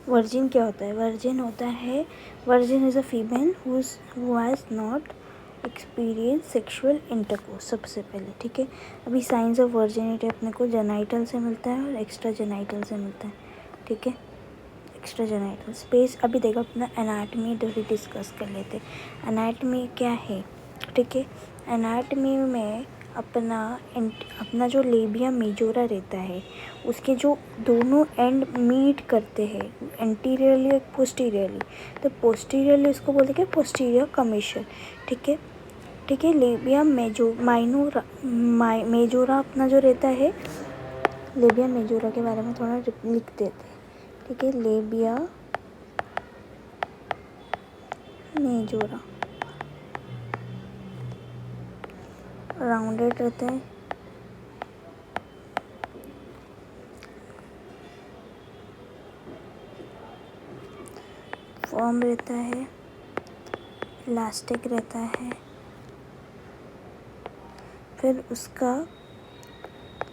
Virgin क्या होता है? वर्जिन होता है, virgin is a female who has not experience sexual intercourse, सबसे पहले, ठीक है। अभी साइंस ऑफ वर्जिनिटी अपने को जेनाइटल से मिलता है और एक्स्ट्रा जेनाइटल से मिलता है, ठीक है। एक्स्ट्रा जेनाइटल स्पेस, अभी देखो अपना एनाटमी डिस्कस कर लेते। एनाटमी क्या है, ठीक है। एनाटमी में अपना जो लेबिया मेजोरा रहता है, उसके जो दोनों एंड मीट करते हैं, एंटीरियरली और पोस्टीरियरली, तो पोस्टीरियरली उसको बोलते हैं पोस्टीरियर कमीशन, ठीक है, ठीक है। लेबिया मेजोरा अपना जो रहता है, लेबिया मेजोरा के बारे में थोड़ा लिख देते हैं, ठीक है। लेबिया मेजोरा राउंडेड रहता है, फॉर्म रहता है, इलास्टिक रहता है। फिर उसका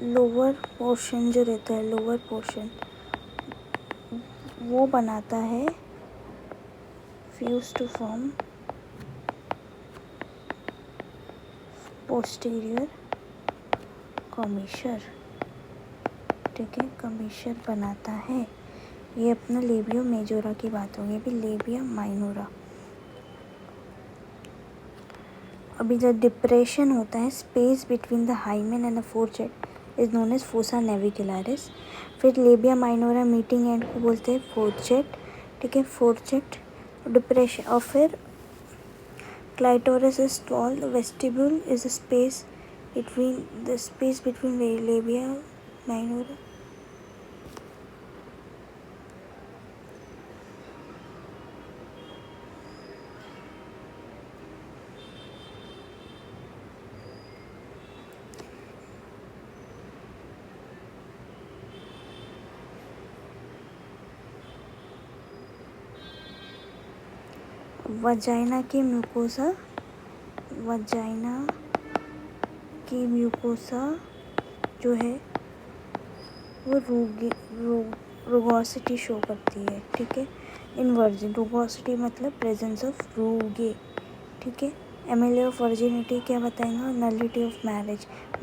लोअर पोर्शन जो रहता है, लोअर पोर्शन वो बनाता है फ्यूज टू फॉर्म पोस्टीरियर कमीशर, ठीक है, कमीशर बनाता है। ये अपना लेबियो मेजोरा की बात होगी। अभी लेबिया माइनोरा, अभी जब डिप्रेशन होता है space between the hymen and the fourchette is known as fossa navicularis. फिर लेबिया माइनोरा मीटिंग एंड को बोलते हैं फोरसेट, ठीक है, फोरसेट डिप्रेशन। और फिर clitoris is tall, vestibule is space between labia minora. Vagina की म्यूकोसा जो है वो रुगोसिटी शो करती है, ठीक है। इन वर्जिन, रुगोसिटी मतलब प्रेजेंस ऑफ रूगे, ठीक है। एमएलए ऑफ वर्जिनिटी क्या बताएंगे? नलिटी ऑफ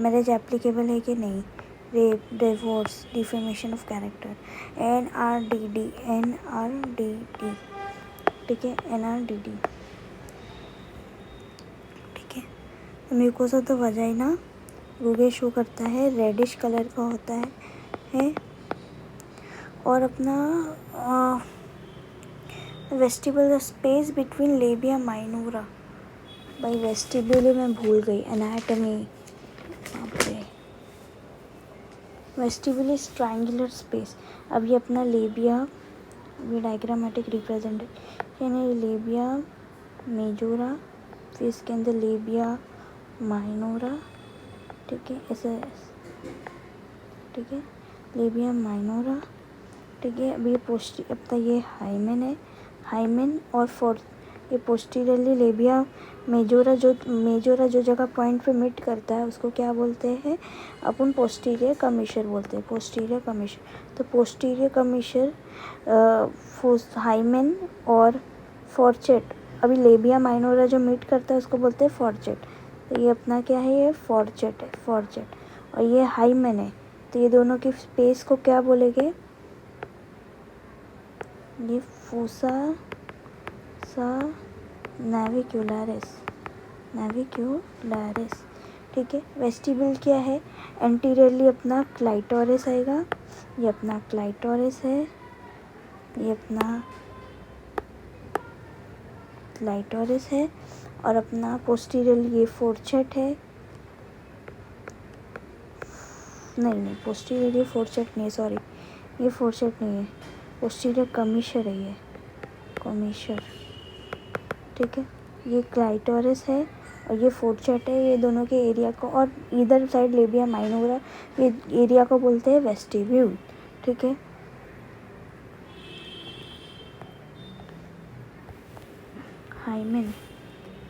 मैरिज एप्लीकेबल है कि नहीं, rape, divorce, defamation of character, NRDD, ठीक है, NRDD, ठीक है। म्यूकोसा तो वजाइना रूगे शो करता है, रेडिश कलर का होता है। और अपना vestibular space between labia minora, भाई वेस्टिब्यूल मैं भूल गई, anatomy, vestibule is triangular space. अब ये अपना लेबिया, ये डायग्रामेटिक रिप्रेजेंटेशन है, लेबिया मेजोरा, फिर इसके अंदर लेबिया माइनोरा, ठीक है, ऐसे, ठीक है, लेबिया माइनोरा, ठीक है। अब ये हाइमेन है, हाइमेन और ये पोस्टीरियरली लेबिया मेजोरा जो जगह पॉइंट पे मिट करता है उसको क्या बोलते हैं अपन? पोस्टीरियर कमीशर बोलते हैं, पोस्टीरियर कमीशर। तो पोस्टीरियर कमीशर हाइमेन और फोरसेट, अभी लेबिया माइनोरा जो मिट करता है उसको बोलते हैं फोरसेट। तो ये अपना क्या है? ये फोरसेट है, फोरसेट। और ये हाइमेन है, तो ये दोनों की स्पेस को क्या बोलेंगे? ये फोसा नेविक्युलरिस, ठीक है। वेस्टिब्यूल क्या है? एंटीरियरली अपना क्लाइटोरिस आएगा, ये अपना क्लाइटोरिस है, ये अपना क्लाइटोरिस है। और अपना पोस्टीरियरली ये फोरसेट है, नहीं पोस्टीरियरली फोरसेट नहीं, सॉरी, ये फोरसेट नहीं है, पोस्टीरियर कमीशर है, ये कमीशर, ठीक है। ये क्लाइटोरिस है और ये फोरसेट है, ये दोनों के एरिया को, और इधर साइड लेबिया माइनोरा, ये एरिया को बोलते हैं वेस्टिब्यूल, ठीक है।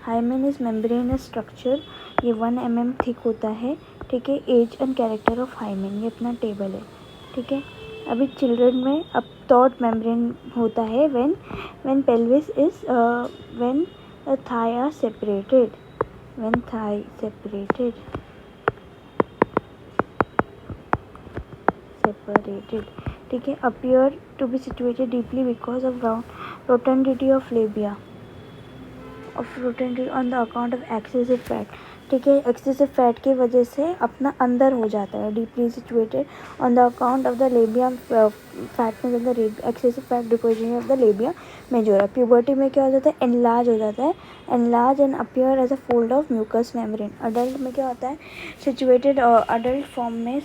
हाइमेन इज मेम्ब्रेनस स्ट्रक्चर, ये 1 mm थिक होता है, ठीक है। Age and character of hymen, ये अपना टेबल है, ठीक है। अभी चिल्ड्रन में अब थॉट मेम्ब्रेन होता है when pelvis is when thigh are separated, when thigh separated, ठीक है. Appear to be situated deeply because of rotundity of labia, of rotundity on the account of excessive fat. ठीक है, excessive fat की वजह से अपना अंदर हो जाता है. Deeply situated on the account of the labia fatness of the excessive fat deposition of the labia majora. Puberty में क्या हो जाता है, एनलार्ज हो जाता है, enlarge and appear as a fold of mucous membrane. Adult में क्या होता है, सिचुएटेड अडल्ट फॉर्म में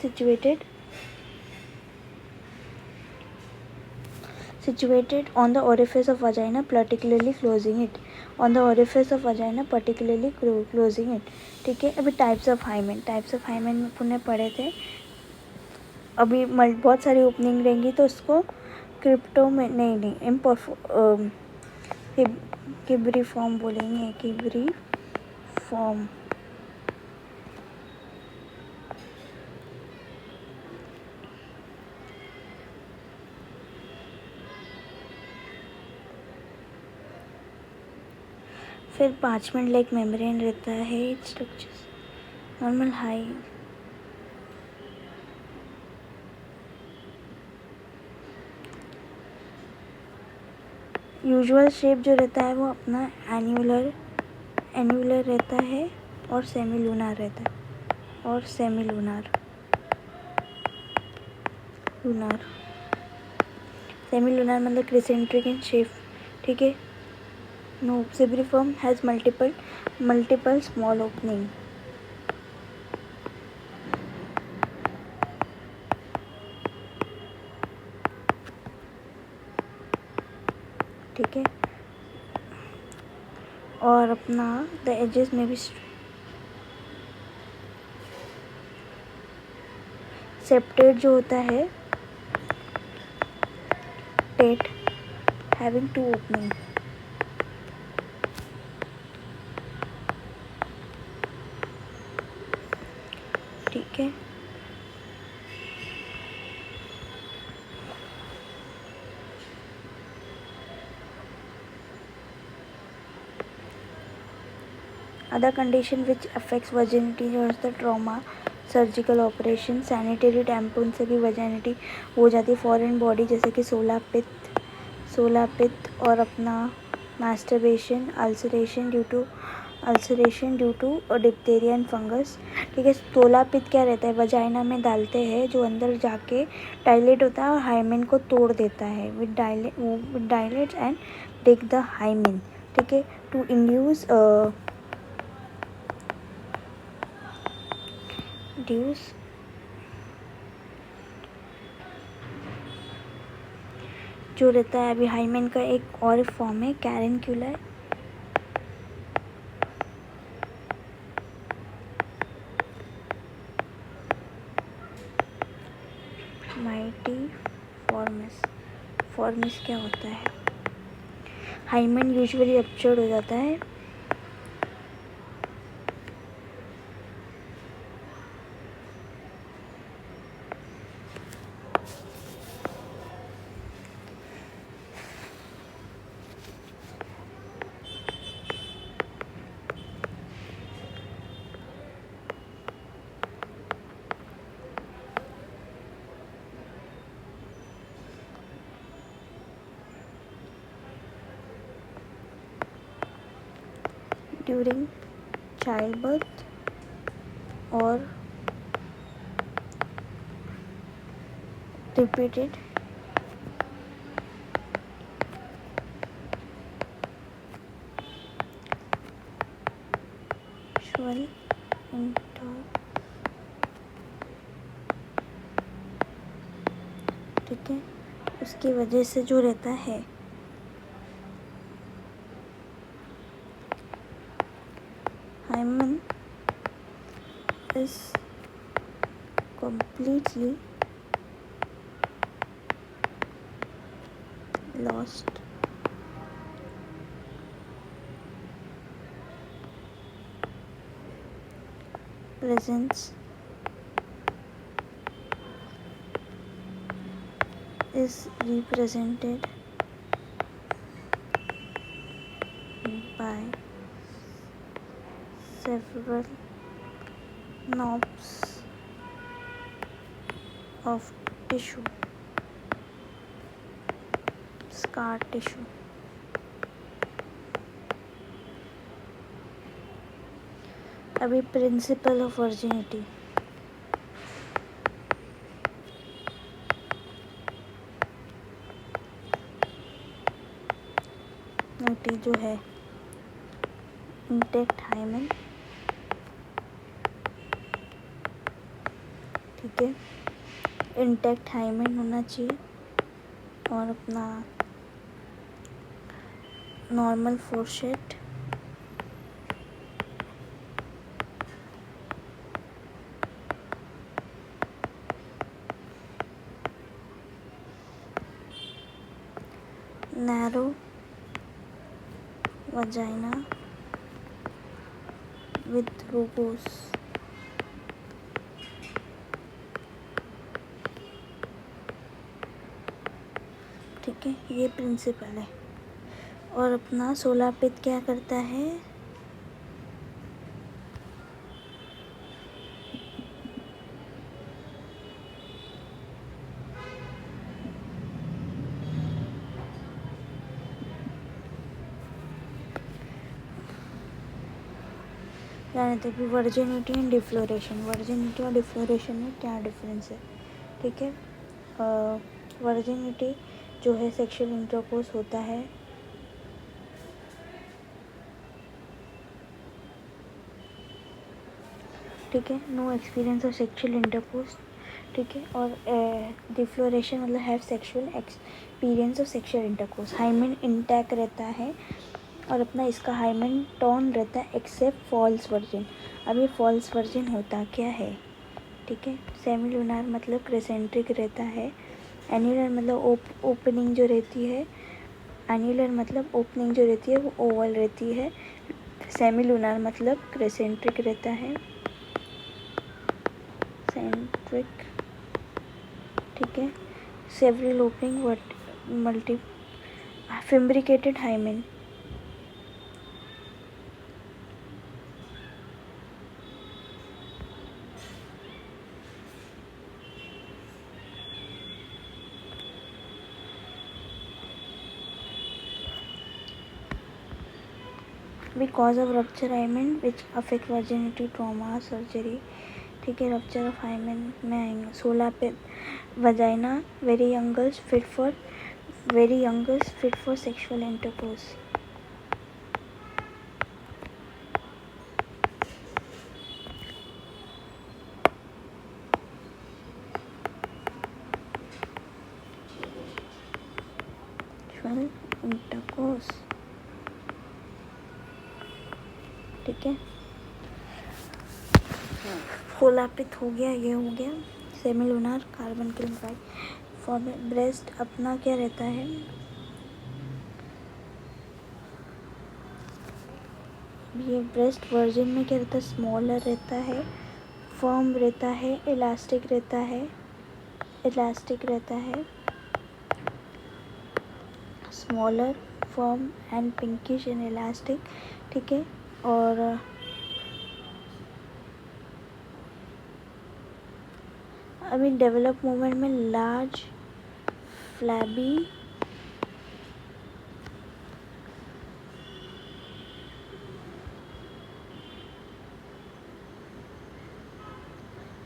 situated on the orifice of vagina, particularly closing it, on the orifice of vagina particularly closing it. ठीक है, अभी टाइप्स ऑफ हाइमेन पुनः पढ़े थे. अभी बहुत सारी ओपनिंग रहेंगी तो उसको क्रिप्टो में नहीं किब्री फॉर्म बोलेंगे, किब्री फॉर्म. फिर 5 मिनट लाइक मेम्ब्रेन रहता है. Structures normal high usual shape जो रहता है वो अपना एन्यूलर रहता है और सेमी लूनार रहता है, और सेमी लूनार सेमी लूनार मतलब क्रिसेंट्रिक इन शेप. ठीक है. No, cribriform has multiple small opening. ठीक है. और अपना द एजेस में भी सेप्टेड जो होता है, टेट हैविंग 2 ओपनिंग. ठीक है. Other condition which affects virginity जो है trauma, surgical operation, sanitary tampon से भी वर्जिनिटी हो जाती है. फॉरेन बॉडी जैसे कि सोला पित्त और अपना masturbation, ulceration due to diphtheria and fungus. ठीक है. सोला पित्त क्या रहता है, वजाइना में डालते हैं जो अंदर जाके डायलेट होता है और हाइमेन को तोड़ देता है. With dilates and break the hymen. ठीक है. टू इंड्यूस जो रहता है अभी हाइमेन का एक और फॉर्म है कैरेंक्युलर. माइटी फॉर्मिस क्या होता है, हाइमेन यूजुअली रप्चर्ड हो जाता है. ड्यूरिंग चाइल्डबर्थ और रिपीटेड ठीक है. उसकी वजह से जो रहता है hymen is completely lost. Presence is represented by several knobs of tissue, scar tissue. अभी प्रिंसिपल ऑफ वर्जिनिटी, जो है इंटैक्ट हाइमेन, ठीक है, इंटैक्ट हाइमेन होना चाहिए और अपना नॉर्मल फोर्सेट, नैरो वजाइना विद रूगोस, ठीक है, ये प्रिंसिपल है। और अपना सोलापित क्या करता है, जानते हैं वर्जिनिटी एंड डिफ्लोरेशन। वर्जिनिटी और डिफ्लोरेशन में क्या डिफरेंस है, ठीक है। वर्जिनिटी जो है सेक्सुअल इंटरकोर्स होता है, ठीक है, no experience of sexual intercourse, ठीक है। और डिफ्लोरेशन मतलब have sexual experience of sexual intercourse. Hymen intact रहता है और अपना इसका हाइमेन टॉन रहता है एक्सेप्ट फॉल्स वर्जिन। अब ये फॉल्स वर्जिन होता क्या है, ठीक है। सेमीलुनार मतलब क्रेसेंट्रिक रहता है, एन्युलर मतलब ओपनिंग जो रहती है, एन्युलर मतलब ओपनिंग जो रहती है वो ओवल रहती है, सेमीलुनार मतलब क्रेसेंट्रिक रहता है, सेंट्रिक, ठीक है। Several opening multi fimbriated hymen, because of rupture hymen which affect virginity, trauma, surgery, ठीक है। रप्चर ऑफ हाइमेन में आएंगे 16 पे vagina, very youngers fit for sexual intercourse. Intercourse, ठीक है। फोलापित हो गया, ये हो गया semilunar carbon chloride for breast. अपना क्या रहता है, ये ब्रेस्ट वर्जिन में क्या रहता है, स्मॉलर रहता है, फर्म रहता है, इलास्टिक रहता है, smaller, firm and pinkish and elastic, ठीक है। और अभी डेवलप मूवमेंट में large flabby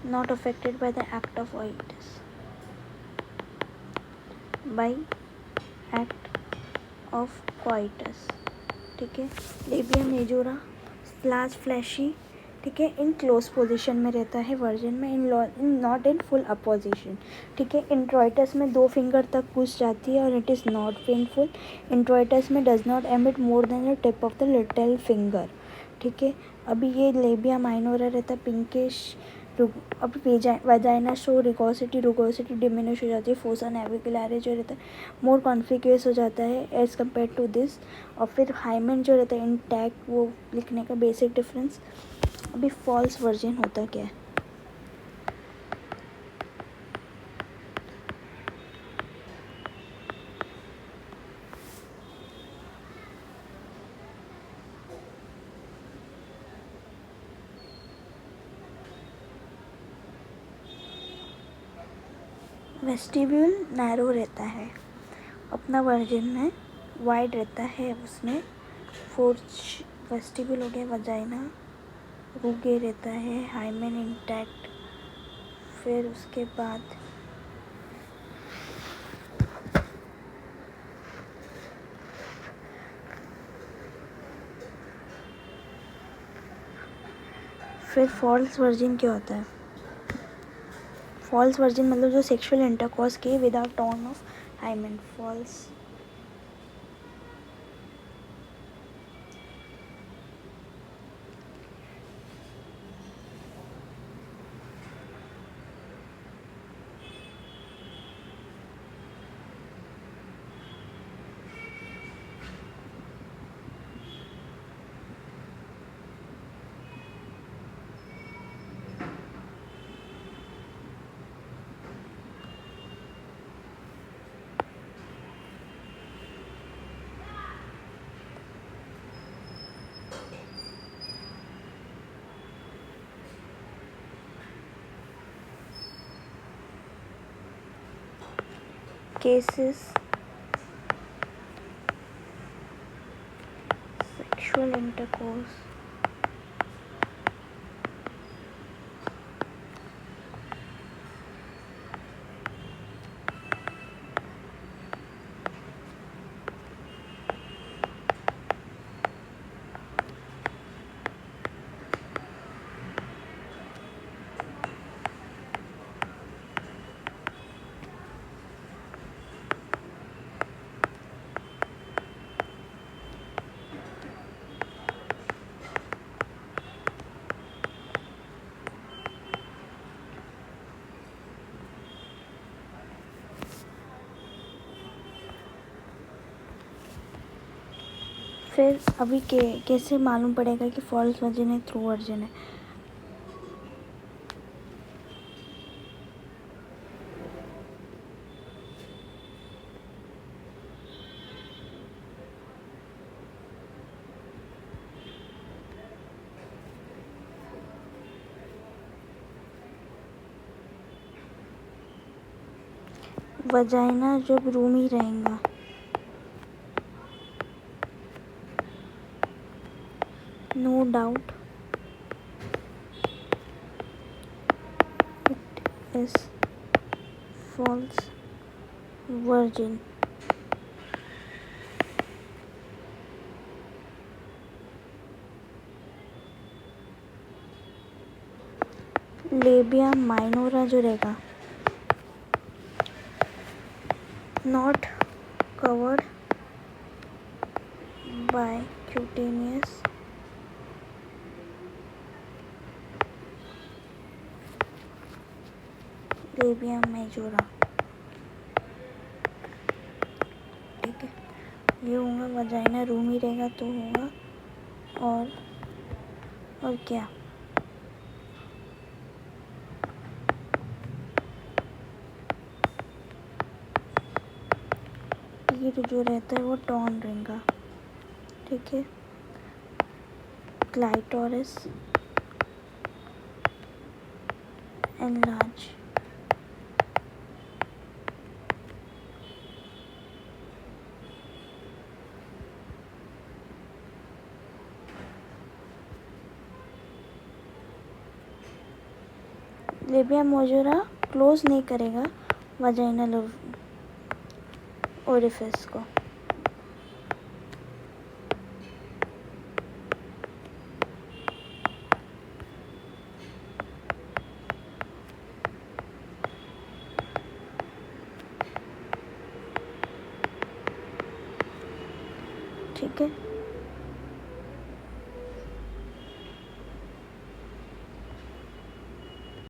not affected by the act of coitus, by act of coitus, ठीक है। लेबिया मेजोरा लार्ज फ्लैशी, ठीक है, इन क्लोज पोजीशन में रहता है वर्जिन में, in not in full opposition, ठीक है। इंट्रोइटस में 2 फिंगर तक घुस जाती है और इट इज़ नॉट पेनफुल। इंट्रोइटस में does not emit more than the tip of the little finger, ठीक है। अभी ये लेबिया माइनोरा रहता है पिंकिश। अब वजाइना शो रुगोसिटी डिमिनिश हो जाती है, फोसा नेविकुलर जो रहता है मोर कॉन्फिक्यूस हो जाता है एज़ कम्पेयर टू दिस। और फिर हाइमेन जो रहता है इंटैक्ट, वो लिखने का बेसिक डिफरेंस। अभी फॉल्स वर्जिन होता क्या है, वेस्टिब्यूल नैरो रहता है, अपना वर्जिन में वाइड रहता है, उसमें फोर्थ वेस्टिब्यूल हो गया, वजाइना रूगे रहता है, हाइमेन इंटैक्ट। फिर उसके बाद फिर फॉल्स वर्जिन क्या होता है? फॉल्स वर्जिन मतलब जो सेक्सुअल इंटरकोर्स किए without turn of hymen, false. Cases sexual intercourse फिर अभी कैसे मालूम पड़ेगा कि फॉल्स वर्जिन है, ट्रू वर्जिन है? वजाइना जब रूमी रहेगा, no doubt it is false virgin. Labia minora जो रहेगा, not covered by cutaneous labia majora. ठीक है, ये होगा वजाइना रूमी रहेगा तो होगा, और क्या? ये जो रहता है वो टॉन रहेगा। ठीक है, clitoris enlarge. Labia majora close नहीं करेगा वजाइनल ओरिफिस को। ठीक है।